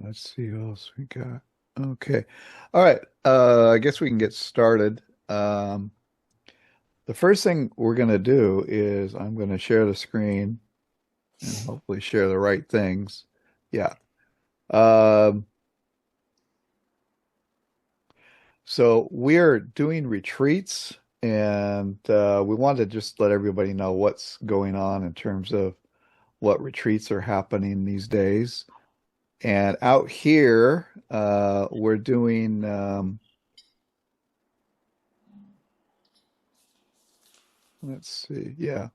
Let's see what else we got. Okay. All right. I guess we can get started. The first thing we're going to do is I'm going to share the screen and hopefully share the right things. Yeah. Um, so we're doing retreats, and we wanted to just let everybody know what's going on in terms of what retreats are happening these days. And out here, we're doing, let's see, yeah.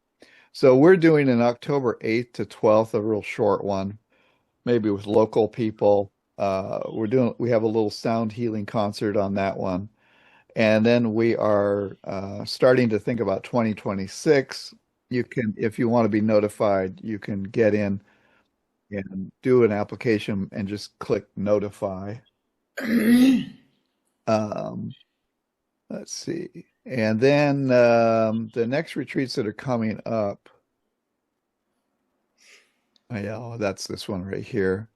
So we're doing an October 8th to 12th, a real short one, maybe with local people. We have a little sound healing concert on that one. And then we are starting to think about 2026. You can, if you want to be notified, you can get in and do an application and just click notify. Um, let's see. And then the next retreats that are coming up, oh, yeah, oh, that's this one right here.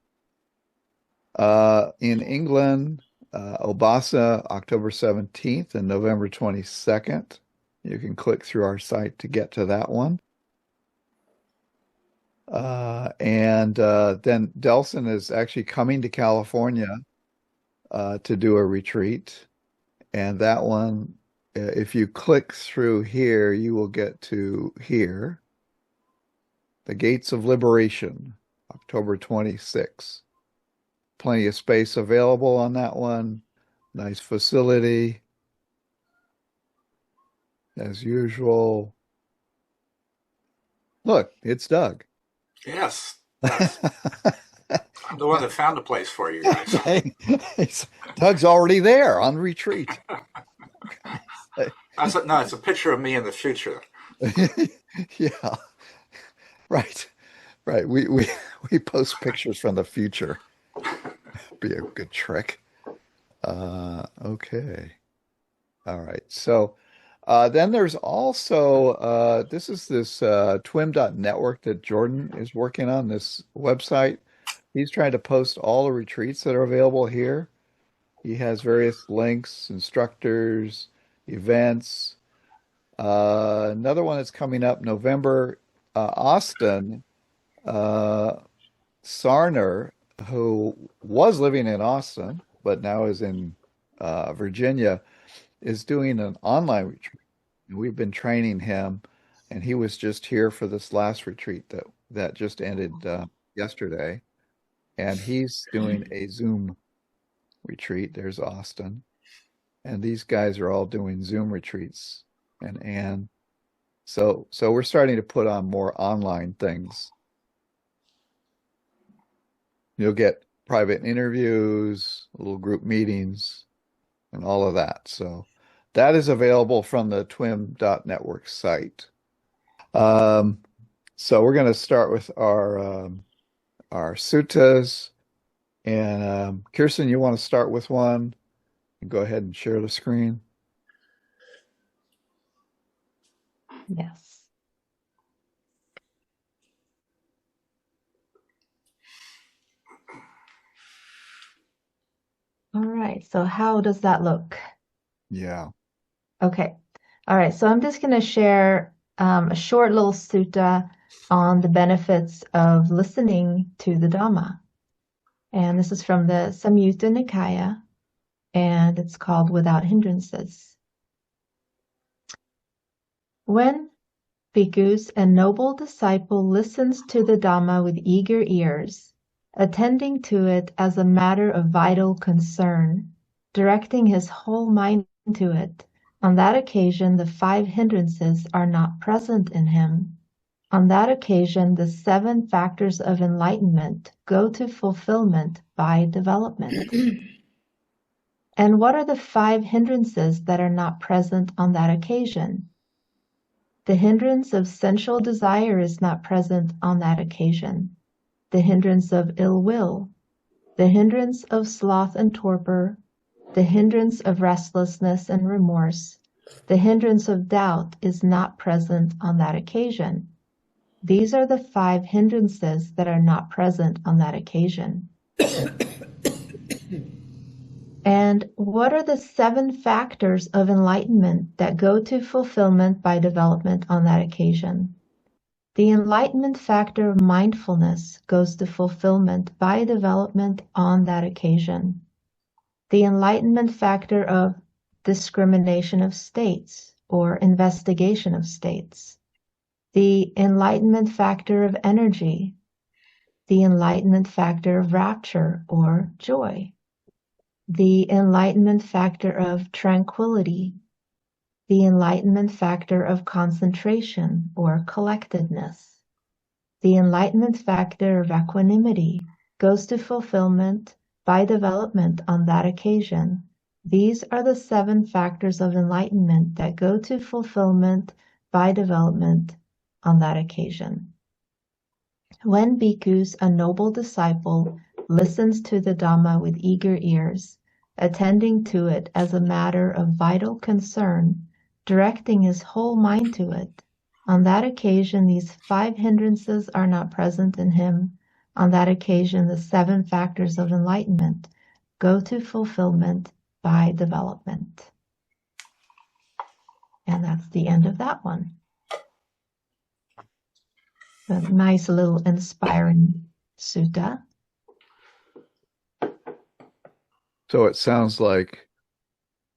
In England, Obasa, October 17th and November 22nd. You can click through our site to get to that one. And then Delson is actually coming to California to do a retreat. And that one, if you click through here, you will get to here. The Gates of Liberation, October 26th. Plenty of space available on that one. Nice facility. As usual. Look, it's Doug. Yes. I'm the one that found a place for you guys. Doug's already there on retreat. No, it's a picture of me in the future. Yeah. Right. Right. We post pictures from the future. Be a good trick. Okay. All right. So then there's also this TWIM.network that Jordan is working on, this website. He's trying to post all the retreats that are available here. He has various links, instructors, events. Another one that's coming up November, Austin, Sarner, who was living in Austin, but now is in Virginia, is doing an online retreat. And we've been training him, and he was just here for this last retreat that just ended yesterday. And he's doing a Zoom retreat. There's Austin. And these guys are all doing Zoom retreats. And Anne. So we're starting to put on more online things. You'll get private interviews, little group meetings, and all of that. So that is available from the TWIM.network site. So we're going to start with our suttas. And Kirsten, you want to start with one? And go ahead and share the screen. Yes. All right. So how does that look? Yeah. Okay. All right. So I'm just going to share a short little sutta on the benefits of listening to the Dhamma. And this is from the Samyutta Nikaya, and it's called Without Hindrances. When bhikkhus and noble disciple listens to the Dhamma with eager ears, attending to it as a matter of vital concern, directing his whole mind to it, on that occasion the 5 hindrances are not present in him. On that occasion the 7 factors of enlightenment go to fulfillment by development. And what are the 5 hindrances that are not present on that occasion? The hindrance of sensual desire is not present on that occasion. The hindrance of ill will, the hindrance of sloth and torpor, the hindrance of restlessness and remorse, the hindrance of doubt is not present on that occasion. These are the 5 hindrances that are not present on that occasion. And what are the 7 factors of enlightenment that go to fulfillment by development on that occasion? The enlightenment factor of mindfulness goes to fulfillment by development on that occasion. The enlightenment factor of discrimination of states or investigation of states. The enlightenment factor of energy. The enlightenment factor of rapture or joy. The enlightenment factor of tranquility. The enlightenment factor of concentration or collectedness. The enlightenment factor of equanimity goes to fulfillment by development on that occasion. These are the 7 factors of enlightenment that go to fulfillment by development on that occasion. When bhikkhus, a noble disciple, listens to the Dhamma with eager ears, attending to it as a matter of vital concern, directing his whole mind to it, on that occasion these 5 hindrances are not present in him. On that occasion the 7 factors of enlightenment go to fulfillment by development. And that's the end of that one. A nice little inspiring sutta. So it sounds like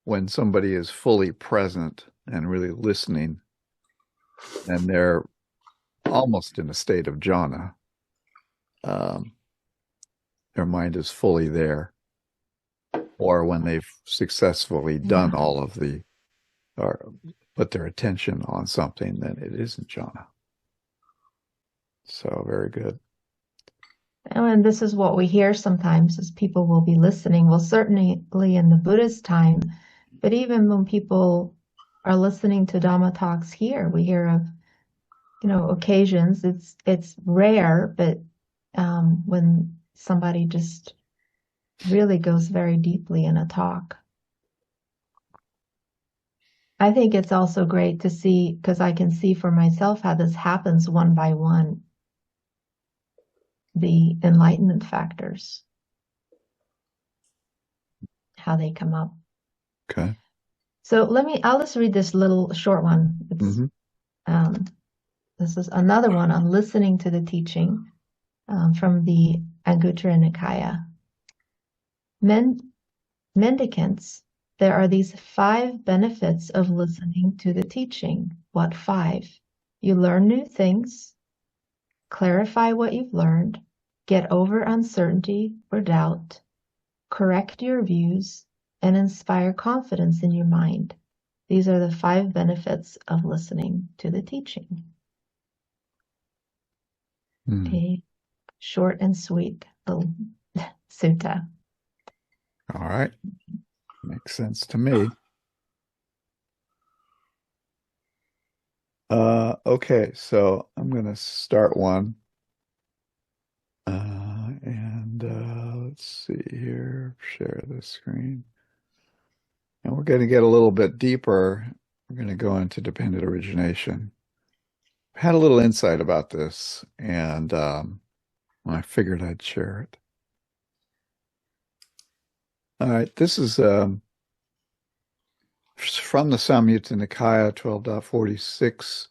when somebody is fully present and really listening, and they're almost in a state of jhana, their mind is fully there, or when they've successfully done all of the, or put their attention on something, then it isn't jhana. So very good. And this is what we hear sometimes as people will be listening. Well, certainly in the Buddhist time, but even when people are listening to Dhamma talks here, we hear of, occasions. It's rare, but when somebody just really goes very deeply in a talk. I think it's also great to see, because I can see for myself how this happens one by one. The enlightenment factors, how they come up. Okay. So I'll just read this little short one. It's, this is another one on listening to the teaching from the Aññatarabrāhmaṇasutta Nikaya. Mendicants, there are these 5 benefits of listening to the teaching. What 5? You learn new things, clarify what you've learned, get over uncertainty or doubt, correct your views, and inspire confidence in your mind. These are the 5 benefits of listening to the teaching. Okay, short and sweet little sutta. All right. Makes sense to me. Okay, so I'm going to start one. Let's see here, share the screen. And we're going to get a little bit deeper. We're going to go into dependent origination. I had a little insight about this, and I figured I'd share it. All right, this is from the Samyutta Nikaya 12.46,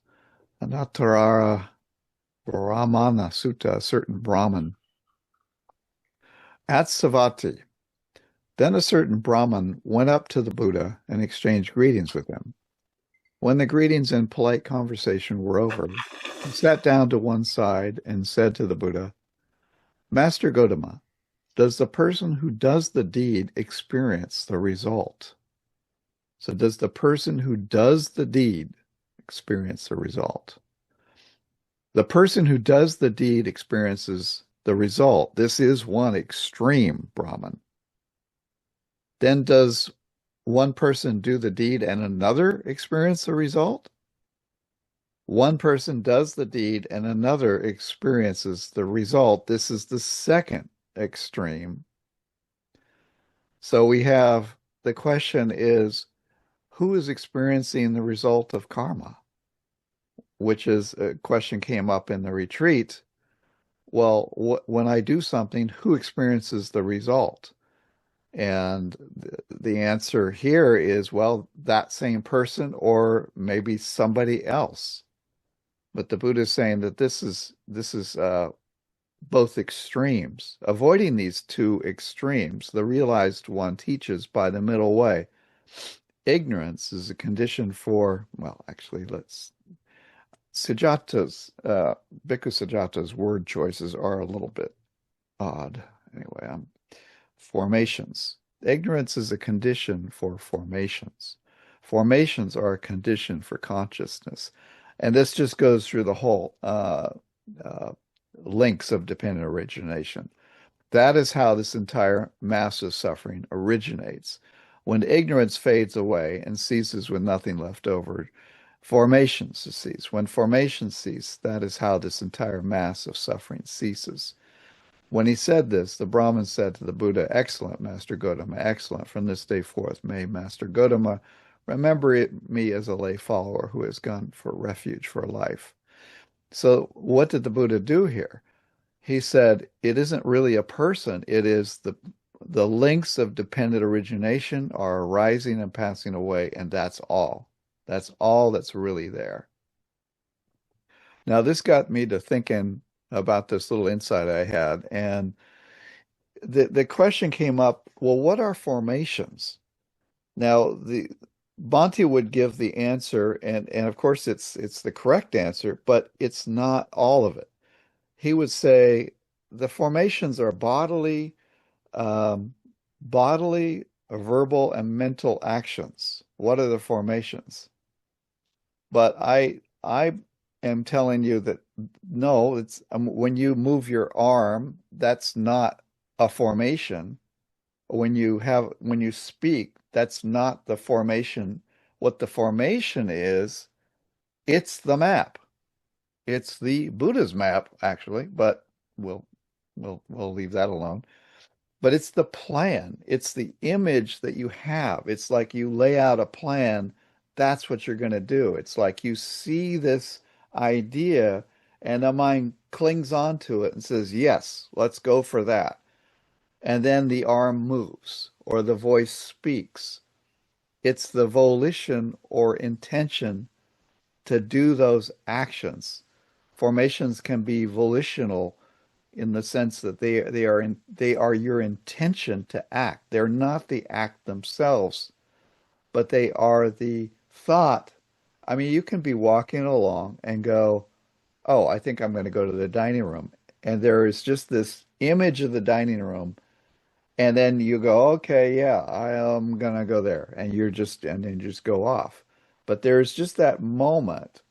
Aññatarabrāhmaṇasutta, a certain Brahmin. At Savatthi, then a certain Brahmin went up to the Buddha and exchanged greetings with him. When the greetings and polite conversation were over, he sat down to one side and said to the Buddha, Master Gotama, does the person who does the deed experience the result? So does the person who does the deed experience the result? The person who does the deed experiences the result. This is one extreme Brahman. Then does one person do the deed and another experience the result? One person does the deed and another experiences the result. This is the second extreme. So we have, the question is, who is experiencing the result of karma? Which is a question came up in the retreat. Well, when I do something, who experiences the result? And the answer here is, well, that same person or maybe somebody else. But the Buddha is saying that this is both extremes. Avoiding these two extremes, the realized one teaches by the middle way. Ignorance is a condition for, well, actually, Sujata's, Bhikkhu Sujata's word choices are a little bit odd. Anyway, formations. Ignorance is a condition for formations. Formations are a condition for consciousness. And this just goes through the whole links of dependent origination. That is how this entire mass of suffering originates. When ignorance fades away and ceases with nothing left over, formations cease. When formations cease, that is how this entire mass of suffering ceases. When he said this, the Brahmin said to the Buddha, "Excellent, Master Gotama, excellent. From this day forth, may Master Gotama remember me as a lay follower who has gone for refuge for life." So what did the Buddha do here? He said, it isn't really a person. It is the links of dependent origination are arising and passing away, and that's all. That's all that's really there. Now, this got me to thinking about this little insight I had, and the question came up, well, what are formations? Now, the Bhante would give the answer, and of course it's the correct answer, but it's not all of it. He would say the formations are bodily, verbal, and mental actions. What are the formations? But I am telling you that no, it's when you move your arm, that's not a formation. When you speak, that's not the formation. What the formation is, it's the map. It's the Buddha's map, actually, but we'll leave that alone. But it's the plan. It's the image that you have. It's like you lay out a plan. That's what you're going to do. It's like you see this idea and the mind clings onto it and says, yes, let's go for that. And then the arm moves or the voice speaks. It's the volition or intention to do those actions. Formations can be volitional in the sense that they are your intention to act. They're not the act themselves, but they are the thought. I mean, you can be walking along and go, "Oh, I think I'm going to go to the dining room." And there is just this image of the dining room, and then you go, "Okay, yeah, I am going to go there." And then you just go off. But there's just that moment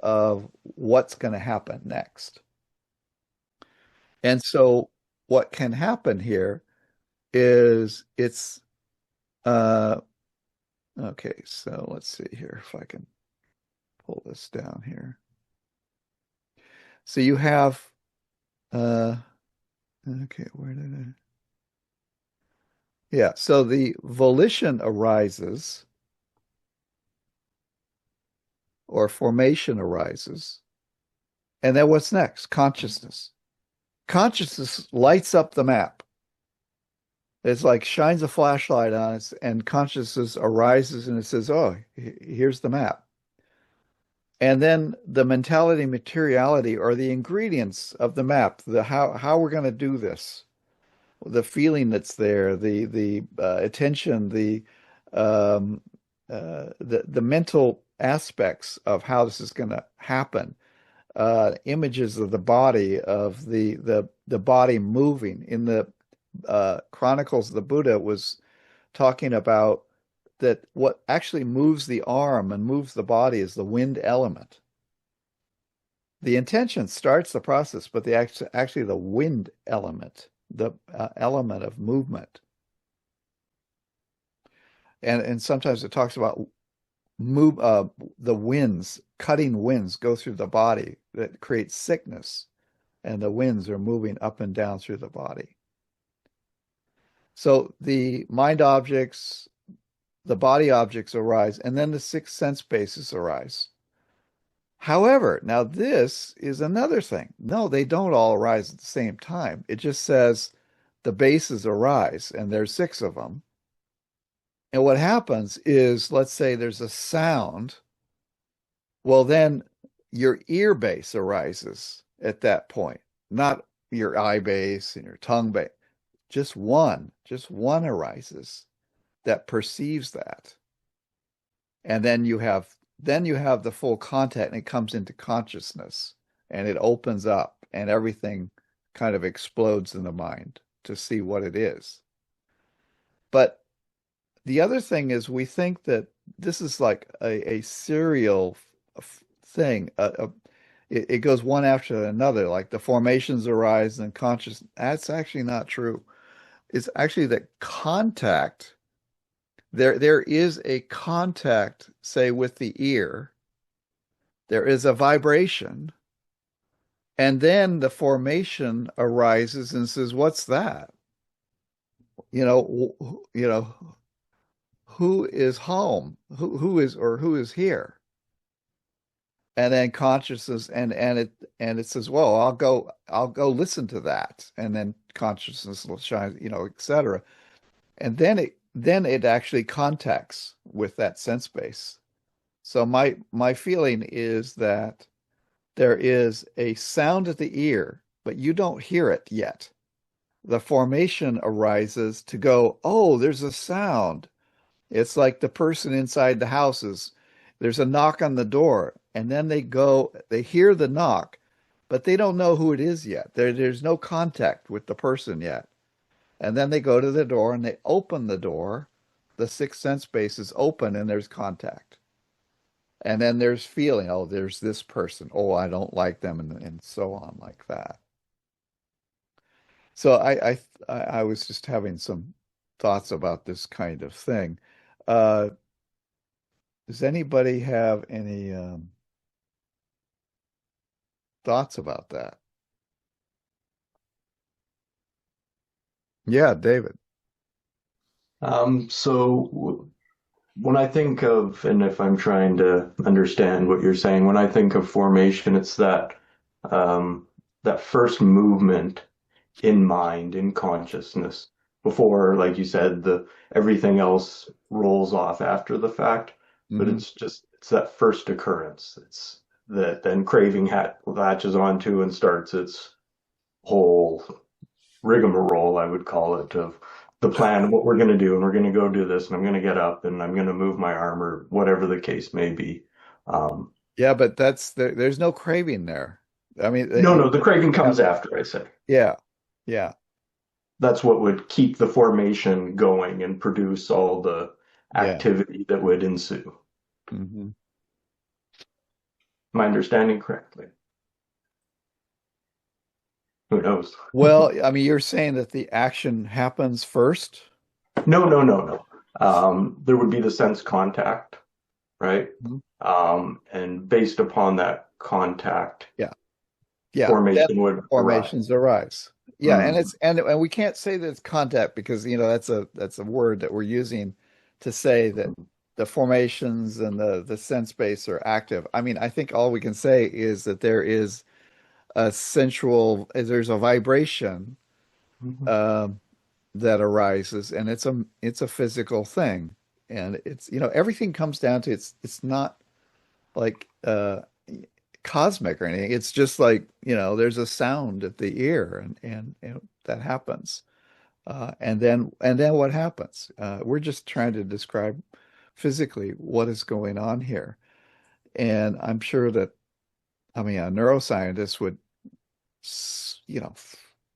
of what's going to happen next. And so what can happen here is okay, so let's see here if I can pull this down here. So you have okay, where did I? Yeah, so the volition arises or formation arises. And then what's next? Consciousness. Consciousness lights up the map. It's like shines a flashlight on it, and consciousness arises and it says, "Oh, here's the map." And then the mentality, materiality are the ingredients of the map, the how we're going to do this, the feeling that's there, the attention, the mental aspects of how this is going to happen. Images of the body, of the body moving. In the Chronicles, the Buddha was talking about that what actually moves the arm and moves the body is the wind element. The intention starts the process, but actually the wind element, the element of movement. And sometimes it talks about the winds, cutting winds go through the body that creates sickness, and the winds are moving up and down through the body. So the mind objects, the body objects arise, and then the six sense bases arise. However, now this is another thing. No, they don't all arise at the same time. It just says the bases arise, and there's 6 of them. And what happens is, let's say there's a sound. Well, then your ear base arises at that point, not your eye base and your tongue base. Just one arises that perceives that. And then you have the full contact, and it comes into consciousness, and it opens up, and everything kind of explodes in the mind to see what it is. But the other thing is, we think that this is like a serial thing. It goes one after another, like the formations arise and consciousness. That's actually not true. It's actually that contact. There is a contact, say, with the ear. There is a vibration, and then the formation arises and says, "What's that? You know, who is home? Who is here?" And then consciousness, and it says, "Well, I'll go listen to that," and then consciousness will shine, etc. And then it actually contacts with that sense base. So my feeling is that there is a sound at the ear, but you don't hear it yet. The formation arises to go, "Oh, there's a sound." It's like the person inside the house there's a knock on the door, and then they hear the knock, but they don't know who it is yet. There's no contact with the person yet. And then they go to the door and they open the door. The 6 sense base is open, and there's contact. And then there's feeling, oh, there's this person. Oh, I don't like them, and so on, like that. So I was just having some thoughts about this kind of thing. Does anybody have any thoughts about that? Yeah, David. So when I think of, and if I'm trying to understand what you're saying, when I think of formation, it's that that first movement in mind, in consciousness, before, like you said, everything else rolls off after the fact. But Mhm. it's that first occurrence. It's that then craving latches onto and starts its whole rigmarole, I would call it, of the plan of what we're going to do, and we're going to go do this, and I'm going to get up, and I'm going to move my arm, or whatever the case may be. Yeah, but there's no craving there. I mean, No, the craving comes after, I say. Yeah, yeah, That's what would keep the formation going and produce all the yeah. activity that would ensue. Hmm. Am I understanding correctly? Who knows? Well, I mean, you're saying that the action happens first? No. There would be the sense contact, right? Mhm. And based upon that contact, Yeah, yeah. Then formation would formations arise. Yeah, and arise. and we can't say that it's contact, because that's a word that we're using to say that the formations and the sense base are active. I mean, I think all we can say is that there's a vibration Mhm. um, that arises, and it's a physical thing, and it's everything comes down to, it's not like cosmic or anything. It's just like, there's a sound at the ear, and that happens. And then what happens? We're just trying to describe physically what is going on here. And I'm sure that, I mean, a neuroscientist would,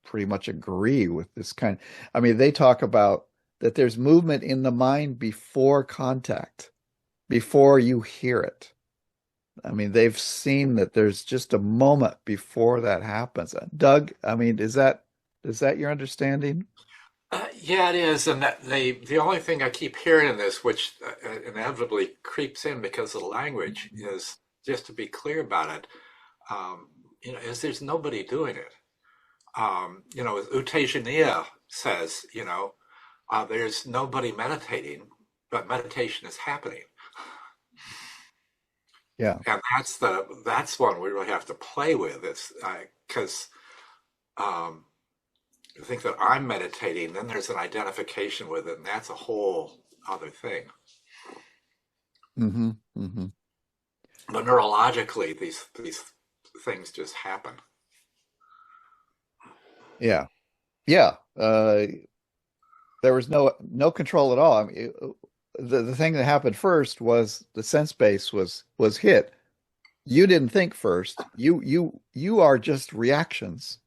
pretty much agree with this kind. I mean, they talk about that there's movement in the mind before contact, before you hear it. I mean, they've seen that there's just a moment before that happens. Doug, I mean, is that your understanding? Yeah, it is, and the only thing I keep hearing in this, which inevitably creeps in because of the language, is just to be clear about it. Is there's nobody doing it. As U Tejaniya says, there's nobody meditating, but meditation is happening. Yeah. And that's one we really have to play with. It's because think that I'm meditating, then there's an identification with it, and that's a whole other thing. Mm-hmm. Mm-hmm. But neurologically, these things just happen. Yeah. Yeah. There was no control at all. I mean, the thing that happened first was the sense base was hit. You didn't think first. You are just reactions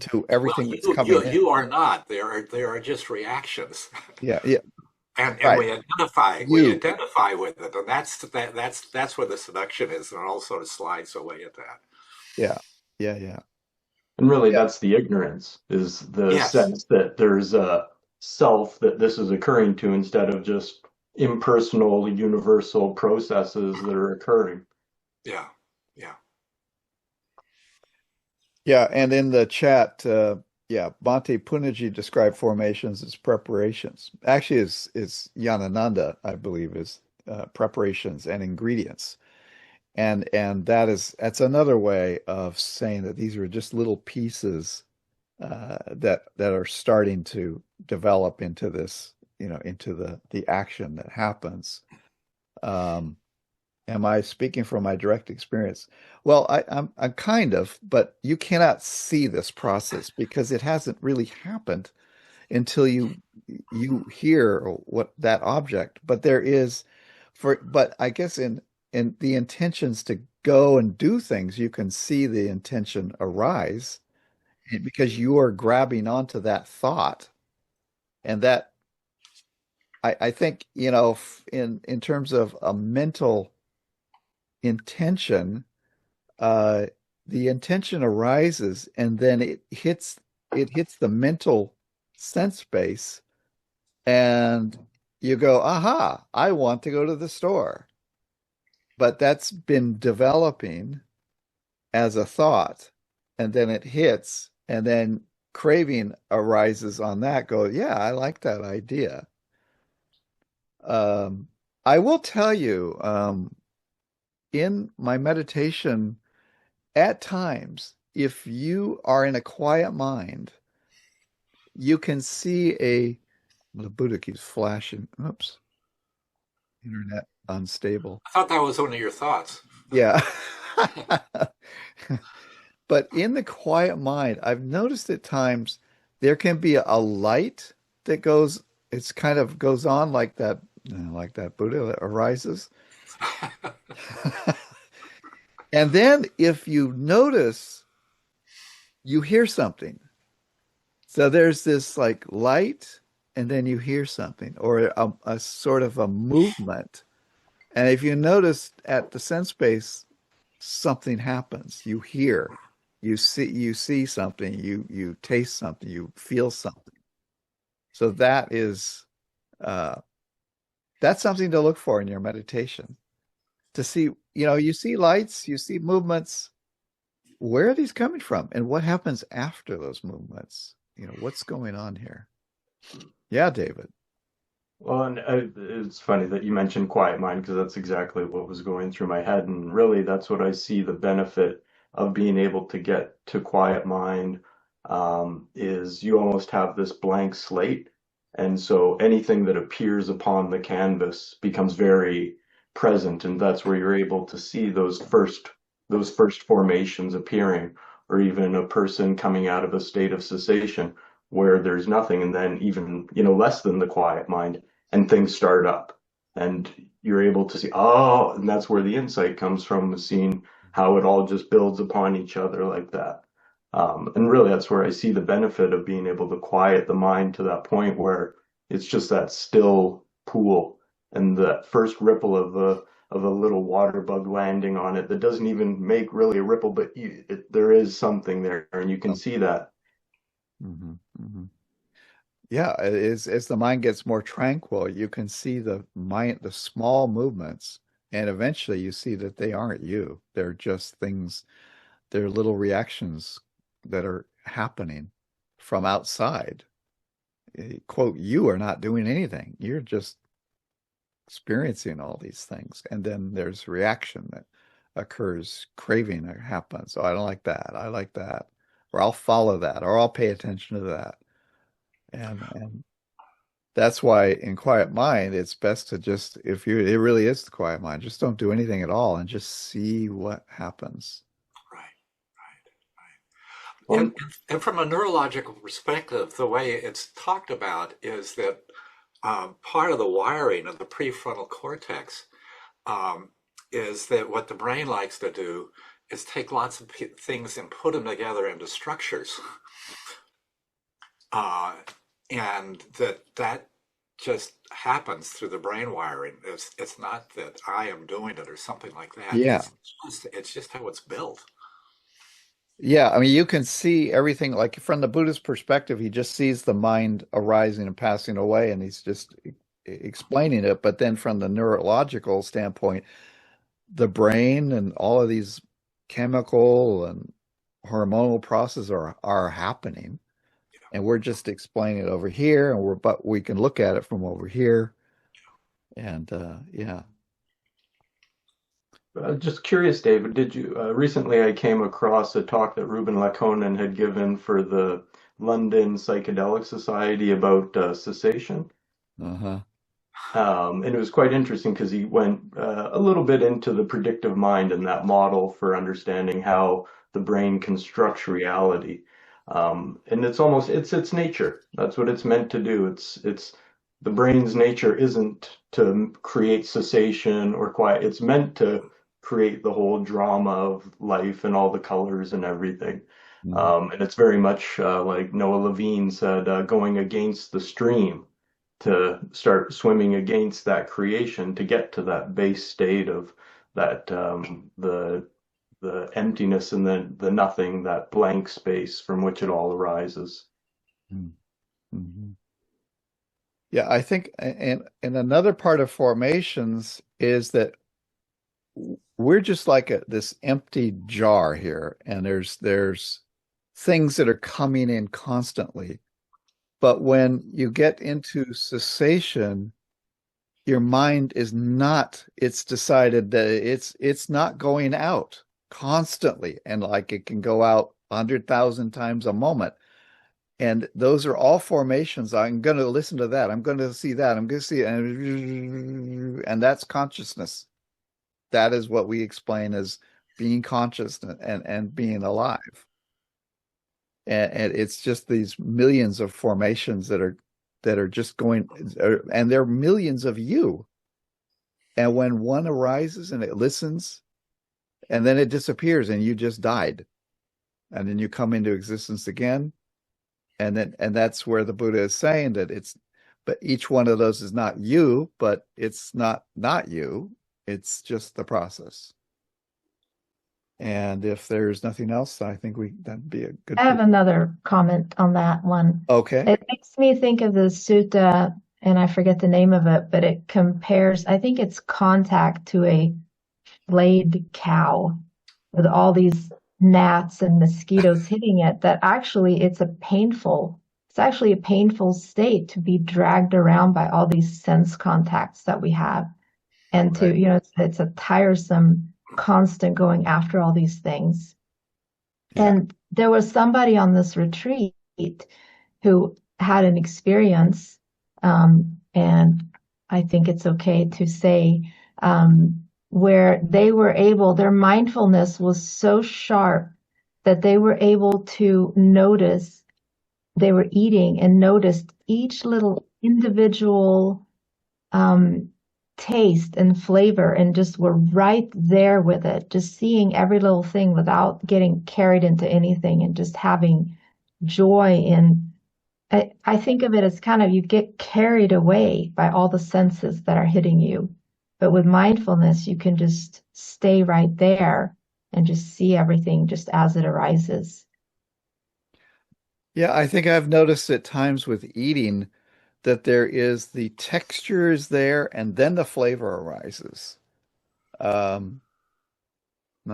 to Well, everything that's coming in. you are not. There are just reactions, Yeah, yeah, and right. we You, identify with it, and that's where the seduction is, and it all sort of slides away at that. yeah, yeah, yeah, And really, yeah, that's the ignorance, is the Yes, sense that there's a self that this is occurring to instead of just impersonal, universal processes that are occurring. yeah, yeah. yeah. And in the chat, yeah, Bhante Punaji described formations as preparations. Actually, is Yanananda, I believe, is preparations and ingredients. And that's another way of saying that these are just little pieces that are starting to develop into this, into the action that happens. Um, am I speaking from my direct experience? Well, I'm kind of, but you cannot see this process because it hasn't really happened until you hear what that object. But there is but I guess in the intentions to go and do things, you can see the intention arise because you are grabbing onto that thought. And that I think, in terms of a mental intention, uh, the intention arises and then it hits the mental sense base, and you go, aha, I want to go to the store. But that's been developing as a thought, and then it hits, and then craving arises on that. Go, yeah, I like that idea. Um, I will tell you, in my meditation, at times, if you are in a quiet mind, you can see the Buddha keeps flashing. Oops, internet unstable. I thought that was one of your thoughts. Yeah. But in the quiet mind, I've noticed at times there can be a light that it's kind of goes on like that Buddha that arises. And then if you notice, you hear something. So there's this like light, and then you hear something, or a sort of a movement. And if you notice at the sense base, something happens. You see something, you taste something, you feel something. So uh, that's something to look for in your meditation. To see, you see lights, you see movements. Where are these coming from? And what happens after those movements? What's going on here? Yeah, David. Well, and it's funny that you mentioned quiet mind because that's exactly what was going through my head. And really, that's what I see the benefit of being able to get to quiet mind, is you almost have this blank slate. And so anything that appears upon the canvas becomes very present. And that's where you're able to see those first formations appearing, or even a person coming out of a state of cessation where there's nothing, and then even, less than the quiet mind and things start up, and you're able to see, oh, and that's where the insight comes from, seeing how it all just builds upon each other like that. And really, that's where I see the benefit of being able to quiet the mind to that point where it's just that still pool, and that first ripple of a little water bug landing on it that doesn't even make really a ripple, but there is something there, and you can see that. Hmm. Hmm. Yeah, as the mind gets more tranquil, you can see the small movements, and eventually you see that they aren't you. They're just things, they're little reactions that are happening from outside. Quote, you are not doing anything. You're just experiencing all these things. And then there's reaction that occurs, craving that happens. Oh, I don't like that. I like that. or I'll follow that, or I'll pay attention to that. And that's why in quiet mind, it's best to just, it really is the quiet mind, just don't do anything at all and just see what happens. Right, right, right. And from a neurological perspective, the way it's talked about is that part of the wiring of the prefrontal cortex is that what the brain likes to do is take lots of things and put them together into structures. And that just happens through the brain wiring. It's not that I am doing it or something like that. Yeah. It's just how it's built. Yeah, I mean, you can see everything, like from the Buddhist perspective, he just sees the mind arising and passing away, and he's just explaining it. But then from the neurological standpoint, the brain and all of these chemical and hormonal processes are happening, and we're just explaining it over here, but we can look at it from over here, and yeah. Just curious, David, did you recently I came across a talk that Ruben Laconin had given for the London Psychedelic Society about cessation. Uh-huh. And it was quite interesting because he went a little bit into the predictive mind and that model for understanding how the brain constructs reality. And it's its nature. That's what it's meant to do. It's the brain's nature isn't to create cessation or quiet. It's meant to create the whole drama of life and all the colors and everything. And it's very much like Noah Levine said, going against the stream, to start swimming against that creation to get to that base state of that the emptiness and the nothing, that blank space from which it all arises. Mm-hmm. Yeah, I think, and another part of formations is that we're just like this empty jar here, and there's things that are coming in constantly. But when you get into cessation, your mind is not, it's decided that it's not going out constantly, and like it can go out 100,000 times a moment. And those are all formations. I'm going to listen to that. I'm going to see that. I'm going to see it. And that's consciousness. That is what we explain as being conscious and being alive. And it's just these millions of formations that are just going, and there are millions of you. And when one arises and it listens, and then it disappears and you just died, and then you come into existence again. And that's where the Buddha is saying that but each one of those is not you, but it's not you. It's just the process. And if there's nothing else, I think that'd be a good. I have another comment on that one. Okay. It makes me think of the sutta, and I forget the name of it, but it compares, I think it's contact to a flayed cow with all these gnats and mosquitoes hitting it, that actually it's actually a painful state to be dragged around by all these sense contacts that we have. And to, Right. it's a tiresome, constant going after all these things. Yeah. And there was somebody on this retreat who had an experience, and I think it's okay to say, where their mindfulness was so sharp that they were able to notice, they were eating and noticed each little individual taste and flavor, and just were right there with it, just seeing every little thing without getting carried into anything, and just having joy in. I think of it as kind of, you get carried away by all the senses that are hitting you. But with mindfulness, you can just stay right there and just see everything just as it arises. Yeah, I think I've noticed at times with eating that there is the texture is there and then the flavor arises. Not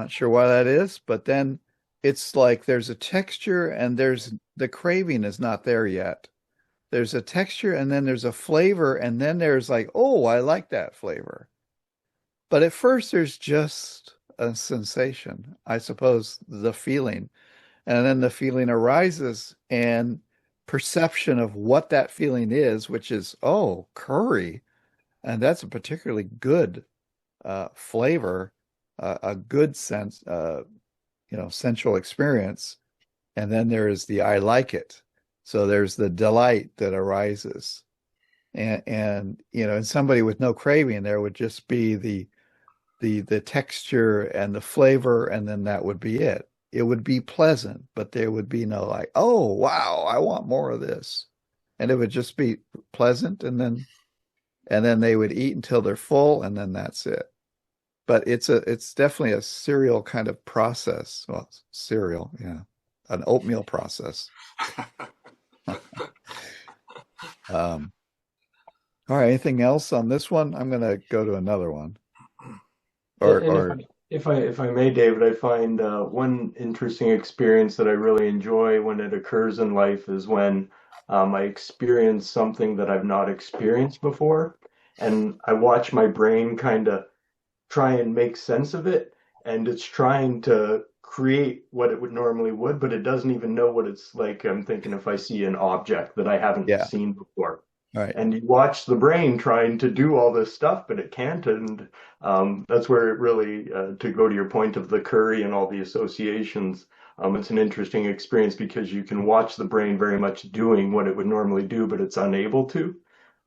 sure why that is, but then it's like there's a texture and the craving is not there yet. There's a texture and then there's a flavor, and then there's like, oh, I like that flavor. But at first there's just a sensation, I suppose, the feeling. and then the feeling arises, and perception of what that feeling is, which is, oh, curry, and that's a particularly good flavor, a good sense, sensual experience. And then there's the I like it. So there's the delight that arises. And and somebody with no craving, there would just be the texture and the flavor, and then that would be it. It would be pleasant, but there would be no like, oh wow, I want more of this. And it would just be pleasant, and then they would eat until they're full, and then that's it. But it's definitely a cereal kind of process. Well, cereal, yeah, an oatmeal process. Um, all right, anything else on this one? I'm going to go to another one. And if I may, David, I find one interesting experience that I really enjoy when it occurs in life is when I experience something that I've not experienced before, and I watch my brain kind of try and make sense of it, and it's trying to create what it would normally would, but it doesn't even know what it's like. I'm thinking if I see an object that I haven't Yeah, seen before. right. And you watch the brain trying to do all this stuff, but it can't. And that's where it really, to go to your point of the curry and all the associations, it's an interesting experience because you can watch the brain very much doing what it would normally do, but it's unable to.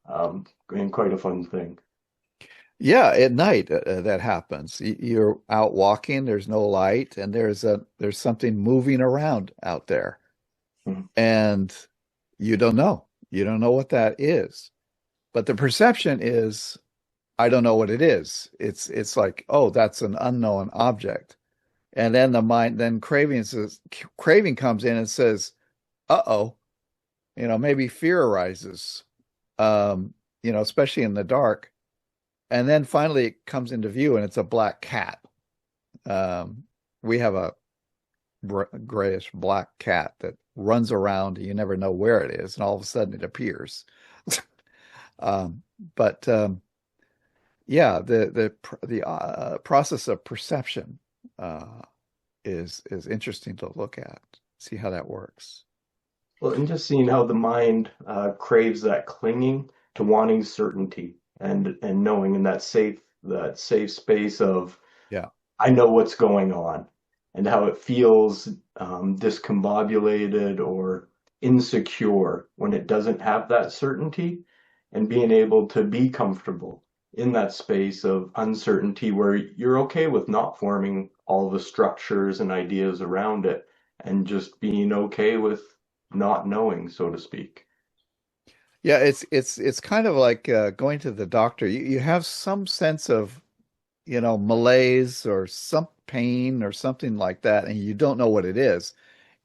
And quite a fun thing. Yeah, at night that happens. You're out walking, there's no light, and there's something moving around out there, Mhm. and you don't know. You don't know what that is. But the perception is, I don't know what it is. It's like, oh, that's an unknown object. And then craving comes in and says, uh-oh, maybe fear arises, especially in the dark. And then finally it comes into view, and it's a black cat. We have a grayish black cat that runs around, and you never know where it is, and all of a sudden it appears. But yeah, the process of perception is interesting to look at, see how that works. Well, and just seeing how the mind craves that clinging to wanting certainty and knowing in that safe space of Yeah. I know what's going on, and how it feels discombobulated or insecure when it doesn't have that certainty, and being able to be comfortable in that space of uncertainty where you're okay with not forming all the structures and ideas around it, and just being okay with not knowing, so to speak. Yeah, it's kind of like going to the doctor. You have some sense of, malaise or some pain or something like that, and you don't know what it is.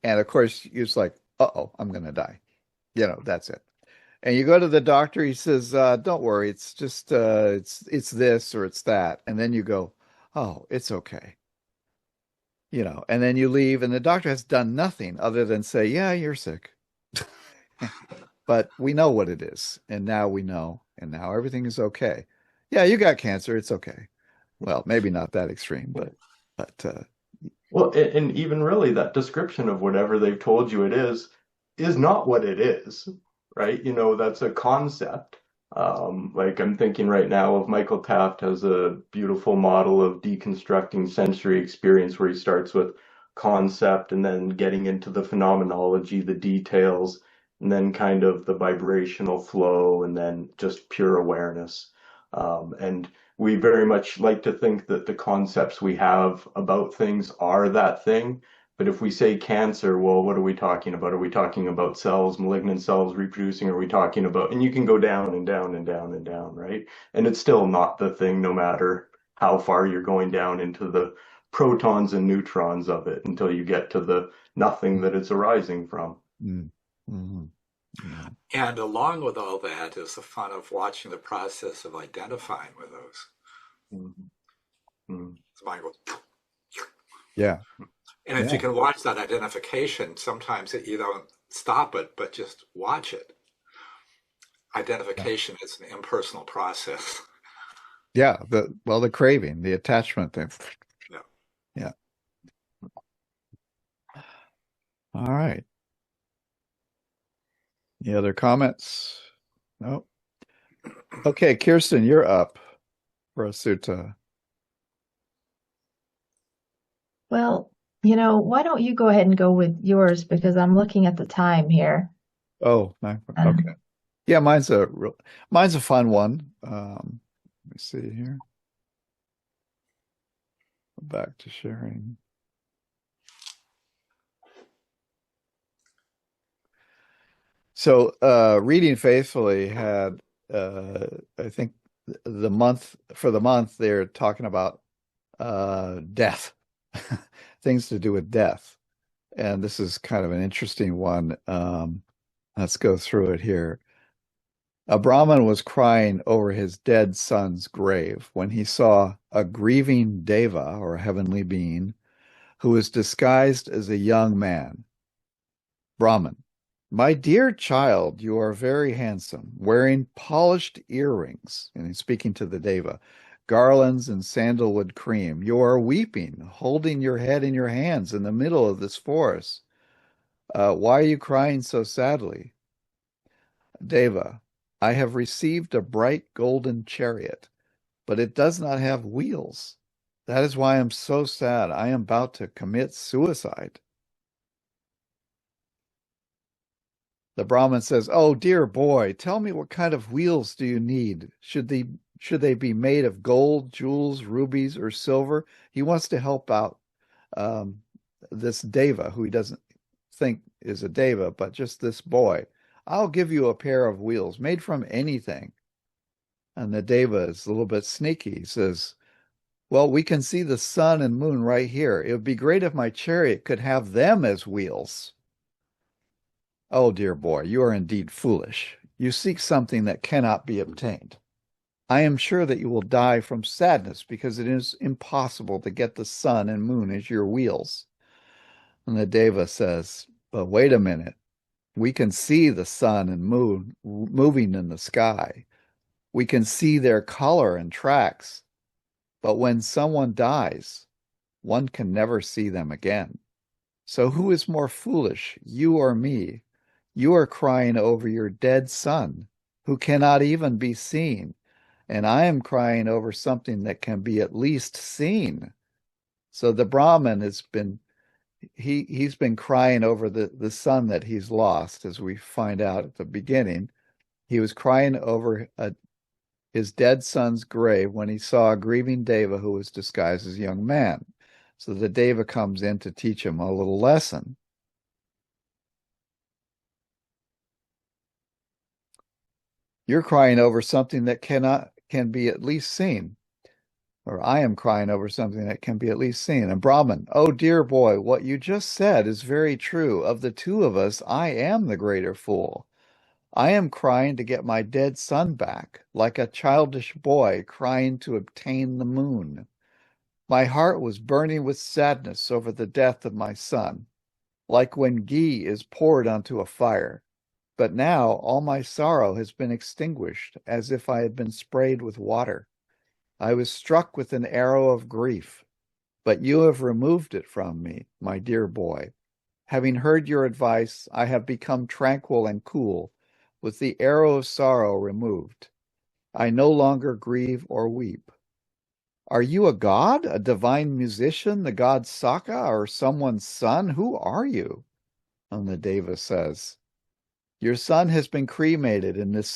And of course, you're just like, uh-oh, I'm going to die. That's it. And you go to the doctor, he says, don't worry, it's just it's this or it's that. And then you go, oh, it's okay. And then you leave, and the doctor has done nothing other than say, yeah, you're sick. But we know what it is, and now we know, and now everything is okay. Yeah, you got cancer, it's okay. Well, maybe not that extreme, but Well, and even really that description of whatever they've told you it is not what it is, right? That's a concept. Like I'm thinking right now of Michael Taft has a beautiful model of deconstructing sensory experience where he starts with concept and then getting into the phenomenology, the details, and then kind of the vibrational flow and then just pure awareness. And we very much like to think that the concepts we have about things are that thing. But if we say cancer, well, what are we talking about? Are we talking about cells, malignant cells reproducing? Are we talking about, and you can go down and down and down and down, right? And it's still not the thing, no matter how far you're going down into the protons and neutrons of it until you get to the nothing that it's arising from. mm, mhm, And along with all that is the fun of watching the process of identifying with those. Mhm. Mhm. The mind goes, yeah, and if yeah, you can watch that identification, sometimes you don't stop it, but just watch it. yeah, Identification is an impersonal process. yeah. The craving, the attachment thing. Yeah. Yeah. All right. Any other comments? No. Okay, Kirsten, you're up for a sutta. Well, why don't you go ahead and go with yours because I'm looking at the time here. Oh, okay. Um, Yeah, mine's a fun one. Let me see here. Back to sharing. So, Reading Faithfully had, I think, the month they're talking about death, things to do with death, and this is kind of an interesting one. Let's go through it here. A Brahmin was crying over his dead son's grave when he saw a grieving Deva, or heavenly being, who was disguised as a young man. Brahmin: my dear child, you are very handsome, wearing polished earrings, and he's speaking to the Deva, garlands and sandalwood cream. You are weeping, holding your head in your hands in the middle of this forest. Why are you crying so sadly? Deva: I have received a bright golden chariot, but it does not have wheels. That is why I am so sad. I am about to commit suicide. The Brahmin says, oh, dear boy, tell me, what kind of wheels do you need? Should they be made of gold, jewels, rubies, or silver? He wants to help out this Deva, who he doesn't think is a Deva, but just this boy. I'll give you a pair of wheels made from anything. And the Deva is a little bit sneaky. He says, well, we can see the sun and moon right here. It would be great if my chariot could have them as wheels. Oh, dear boy, you are indeed foolish. You seek something that cannot be obtained. I am sure that you will die from sadness because it is impossible to get the sun and moon as your wheels. And the Deva says, but wait a minute. We can see the sun and moon moving in the sky. We can see their color and tracks. But when someone dies, one can never see them again. So who is more foolish, you or me? You are crying over your dead son, who cannot even be seen, and I am crying over something that can be at least seen. So the Brahmin he's been crying over the son that he's lost, as we find out at the beginning. He was crying over his dead son's grave when he saw a grieving Deva who was disguised as a young man. So the Deva comes in to teach him a little lesson. You're crying over something that can be at least seen. Or I am crying over something that can be at least seen. And Brahman: oh, dear boy, what you just said is very true. Of the two of us, I am the greater fool. I am crying to get my dead son back, like a childish boy crying to obtain the moon. My heart was burning with sadness over the death of my son, like when ghee is poured onto a fire. But now all my sorrow has been extinguished, as if I had been sprayed with water. I was struck with an arrow of grief, but you have removed it from me, my dear boy. Having heard your advice, I have become tranquil and cool, with the arrow of sorrow removed. I no longer grieve or weep. Are you a god, a divine musician, the god Sukha, or someone's son? Who are you? And the Deva says, your son has been cremated in this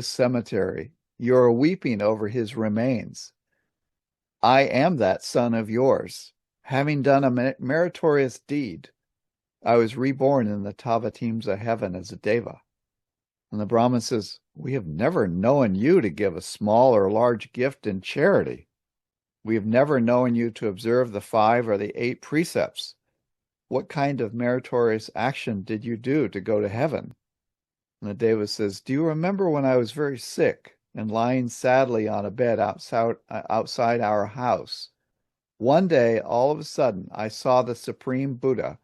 cemetery. You are weeping over his remains. I am that son of yours. Having done a meritorious deed, I was reborn in the Tavatimsa heaven as a Deva. And the Brahmin says, we have never known you to give a small or large gift in charity. We have never known you to observe the 5 or the 8 precepts. What kind of meritorious action did you do to go to heaven? And the Deva says, do you remember when I was very sick and lying sadly on a bed outside our house? One day, all of a sudden, I saw the Supreme Buddha,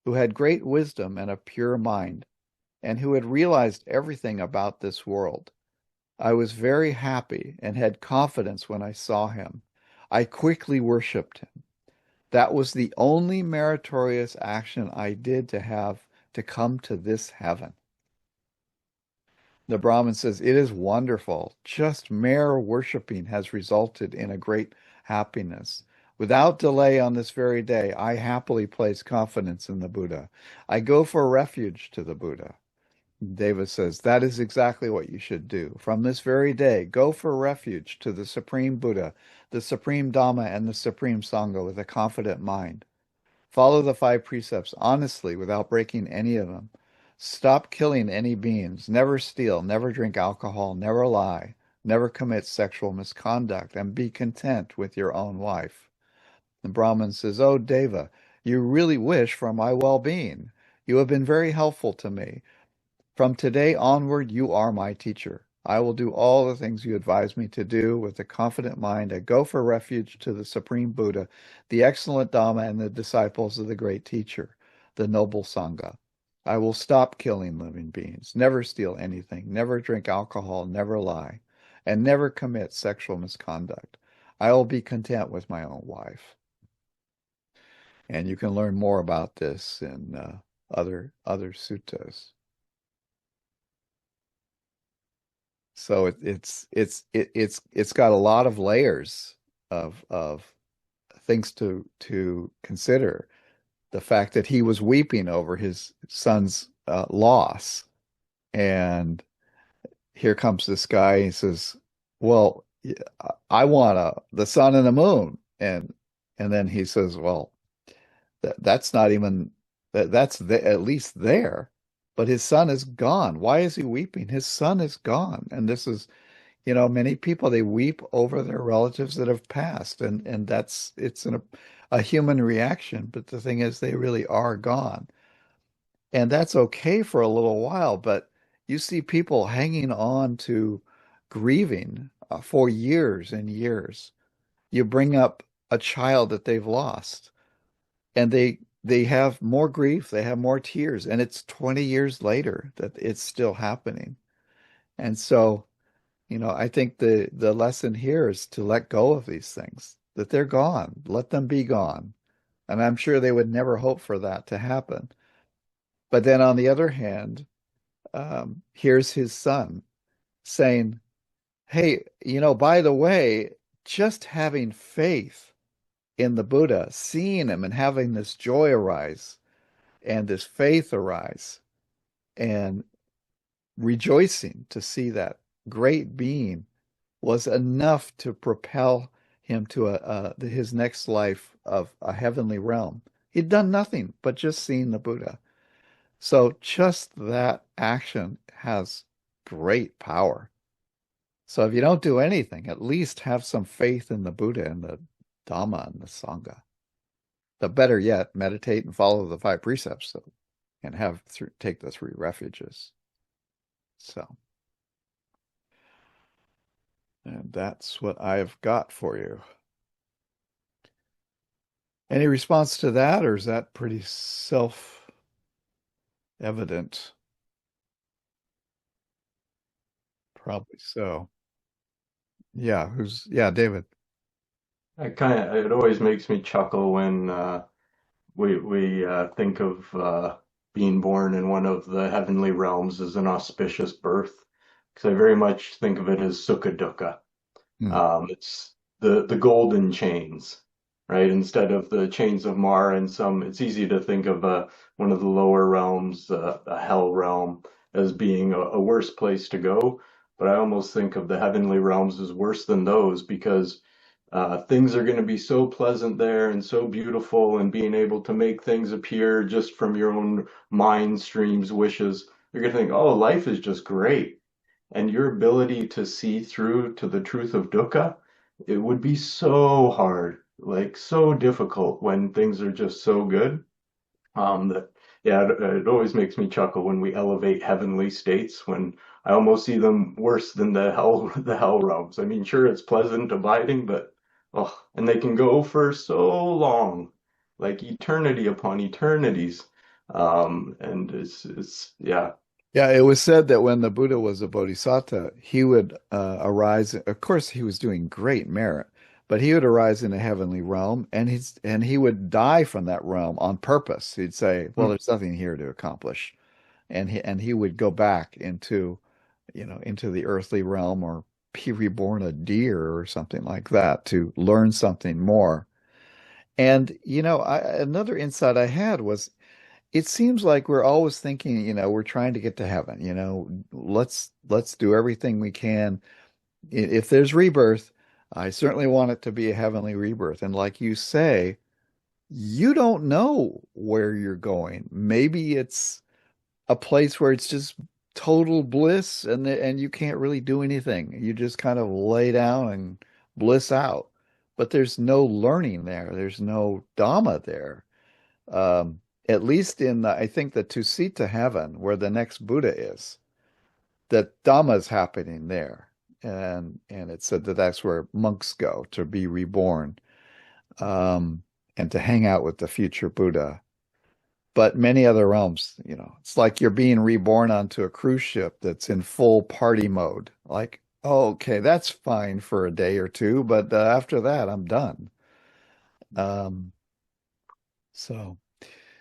who had great wisdom and a pure mind, and who had realized everything about this world. I was very happy and had confidence when I saw him. I quickly worshipped him. That was the only meritorious action I did to have to come to this heaven. The Brahmin says, it is wonderful. Just mere worshiping has resulted in a great happiness. Without delay on this very day, I happily place confidence in the Buddha. I go for refuge to the Buddha. Devas says, that is exactly what you should do. From this very day, go for refuge to the Supreme Buddha, the Supreme Dhamma, and the Supreme Sangha with a confident mind. Follow the 5 precepts honestly without breaking any of them. Stop killing any beings. Never steal, never drink alcohol, never lie, never commit sexual misconduct, and be content with your own wife. The Brahmin says, oh, Deva, you really wish for my well-being. You have been very helpful to me. From today onward, you are my teacher. I will do all the things you advise me to do with a confident mind. I go for refuge to the Supreme Buddha, the excellent Dhamma, and the disciples of the great teacher, the noble Sangha. I will stop killing living beings, never steal anything, never drink alcohol, never lie, and never commit sexual misconduct. I will be content with my own wife. And you can learn more about this in other suttas. So it's got a lot of layers of things to consider. The fact that he was weeping over his son's loss, and here comes this guy. He says, "Well, I want the sun and the moon," and then he says, "Well, that's not even that's at least there." But his son is gone. Why is he weeping? His son is gone. And this is, many people, they weep over their relatives that have passed. And it's a human reaction. But the thing is, they really are gone. And that's okay for a little while. But you see people hanging on to grieving for years and years. You bring up a child that they've lost, and they have more grief, they have more tears, and it's 20 years later that it's still happening. And so, I think the lesson here is to let go of these things, that they're gone, let them be gone. And I'm sure they would never hope for that to happen. But then on the other hand, here's his son saying, hey, by the way, just having faith in the Buddha, seeing him and having this joy arise and this faith arise and rejoicing to see that great being was enough to propel him to his next life of a heavenly realm. He'd done nothing but just seeing the Buddha. So just that action has great power. So if you don't do anything, at least have some faith in the Buddha and the Dhamma and the Sangha. But better yet, meditate and follow the 5 precepts and take the 3 refuges. So, and that's what I've got for you. Any response to that, or is that pretty self-evident? Probably so. Yeah, David. It always makes me chuckle when we think of being born in one of the heavenly realms as an auspicious birth, because I very much think of it as Sukha Dukkha. It's the golden chains, right? Instead of the chains of Mara and it's easy to think of one of the lower realms, a hell realm, as being a worse place to go. But I almost think of the heavenly realms as worse than those, because things are going to be so pleasant there and so beautiful, and being able to make things appear just from your own mind streams, wishes. You're going to think, oh, life is just great. And your ability to see through to the truth of dukkha, it would be so hard, like so difficult when things are just so good. It always makes me chuckle when we elevate heavenly states, when I almost see them worse than the hell realms. I mean, sure, it's pleasant abiding, but and they can go for so long, like eternity upon eternities. And it's yeah. Yeah, it was said that when the Buddha was a bodhisattva, he would arise. Of course, he was doing great merit, but he would arise in a heavenly realm, and he would die from that realm on purpose. He'd say, "Well, there's nothing here to accomplish," and he would go back into, into the earthly realm, or be reborn a deer or something like that to learn something more. And another insight I had was, it seems like we're always thinking, we're trying to get to heaven. Let's do everything we can. If there's rebirth, I certainly want it to be a heavenly rebirth. And like you say, you don't know where you're going. Maybe it's a place where it's just total bliss, and you can't really do anything. You just kind of lay down and bliss out. But there's no learning there. There's no Dhamma there. At least in I think the Tusita heaven, where the next Buddha is, that Dhamma is happening there. And it said that that's where monks go to be reborn, and to hang out with the future Buddha. But many other realms, it's like you're being reborn onto a cruise ship that's in full party mode. Like, oh, okay, that's fine for a day or two, but after that, I'm done. Um, so,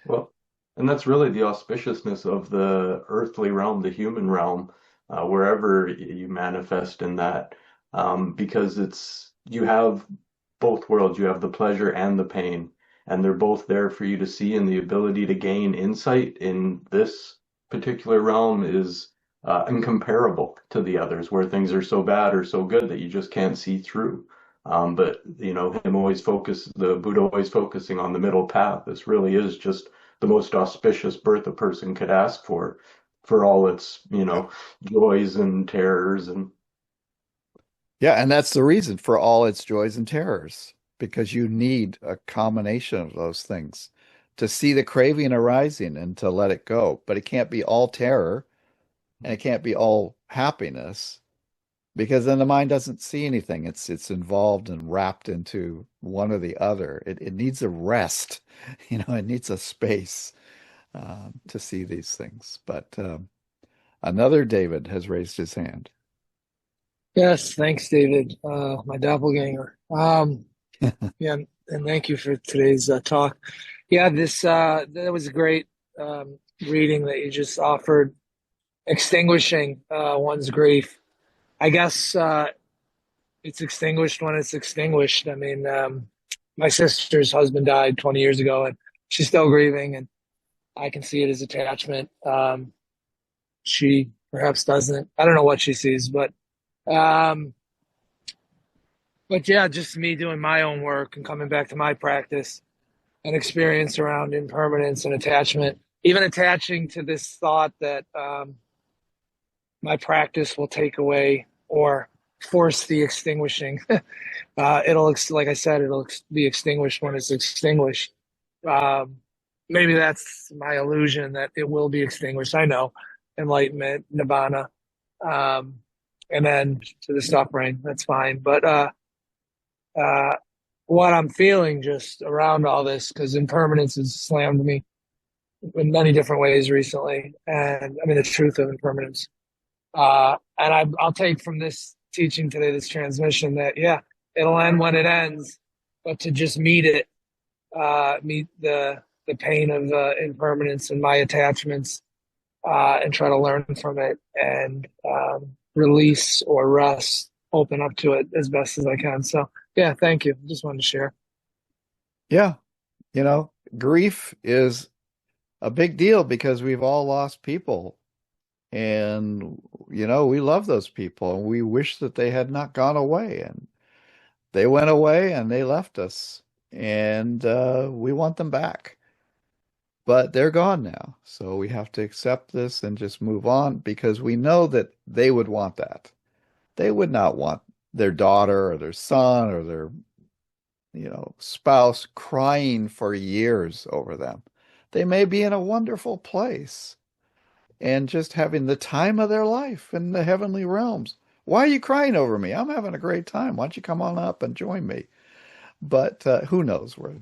Well, and that's really the auspiciousness of the earthly realm, the human realm, wherever you manifest in that, because you have both worlds. You have the pleasure and the pain, and they're both there for you to see. And the ability to gain insight in this particular realm is incomparable to the others, where things are so bad or so good that you just can't see through. But the Buddha always focusing on the middle path. This really is just the most auspicious birth a person could ask for all its, joys and terrors. And yeah, and that's the reason for all its joys and terrors, because you need a combination of those things to see the craving arising and to let it go. But it can't be all terror, and it can't be all happiness, because then the mind doesn't see anything. It's involved and wrapped into one or the other. It needs a rest, it needs a space, to see these things. But another David has raised his hand. Yes, thanks, David, my doppelganger. Yeah, and thank you for today's talk. Yeah, that was a great reading that you just offered, extinguishing one's grief. I guess it's extinguished when it's extinguished. I mean, my sister's husband died 20 years ago, and she's still grieving, and I can see it as attachment. She perhaps doesn't. I don't know what she sees, um, but yeah, just me doing my own work and coming back to my practice and experience around impermanence and attachment, even attaching to this thought that my practice will take away or force the extinguishing. Like I said, it'll be extinguished when it's extinguished. Maybe that's my illusion that it will be extinguished. I know, enlightenment, nibbana, and then to the suffering. That's fine. But what I'm feeling just around all this, because impermanence has slammed me in many different ways recently, and I mean the truth of impermanence. And I'll take from this teaching today, this transmission, that yeah, it'll end when it ends, but to just meet it, meet the pain of impermanence and my attachments, and try to learn from it and release or rest, open up to it as best as I can. So yeah, thank you. Just wanted to share. Yeah, grief is a big deal because we've all lost people. And, we love those people, and we wish that they had not gone away. And they went away and they left us. And we want them back. But they're gone now. So we have to accept this and just move on, because we know that they would want that. They would not want their daughter or their son or their, spouse crying for years over them. They may be in a wonderful place and just having the time of their life in the heavenly realms. Why are you crying over me? I'm having a great time. Why don't you come on up and join me? But who knows where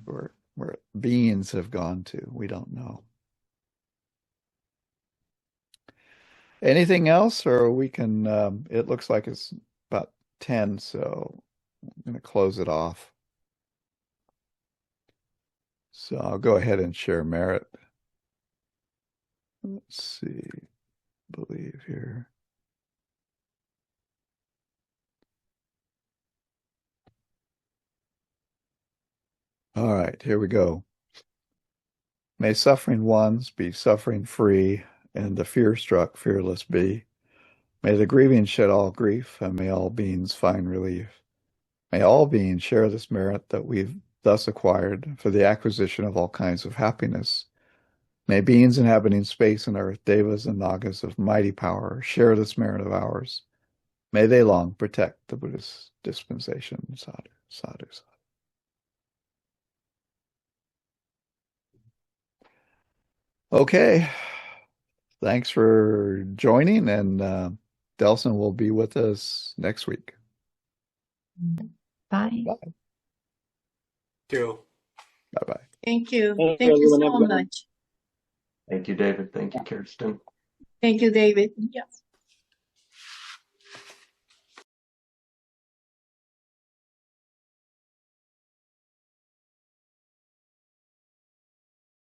beings have gone to? We don't know. Anything else, or we can? It looks like it's about 10, so I'm going to close it off. So I'll go ahead and share merit. Let's see, believe here. All right, here we go. May suffering ones be suffering free, and the fear-struck fearless be. May the grieving shed all grief, and may all beings find relief. May all beings share this merit that we've thus acquired for the acquisition of all kinds of happiness. May beings inhabiting space and earth, Devas and Nagas of mighty power, share this merit of ours. May they long protect the Buddhist dispensation. Sadhu, sadhu, sadhu. Okay. Thanks for joining, and Delson will be with us next week. Bye. Bye. Thank you. Bye-bye. Thank you. Thank Thank you, you so everyone. much. Thank you, David. Thank you, Kirsten. Thank you, David. Yes.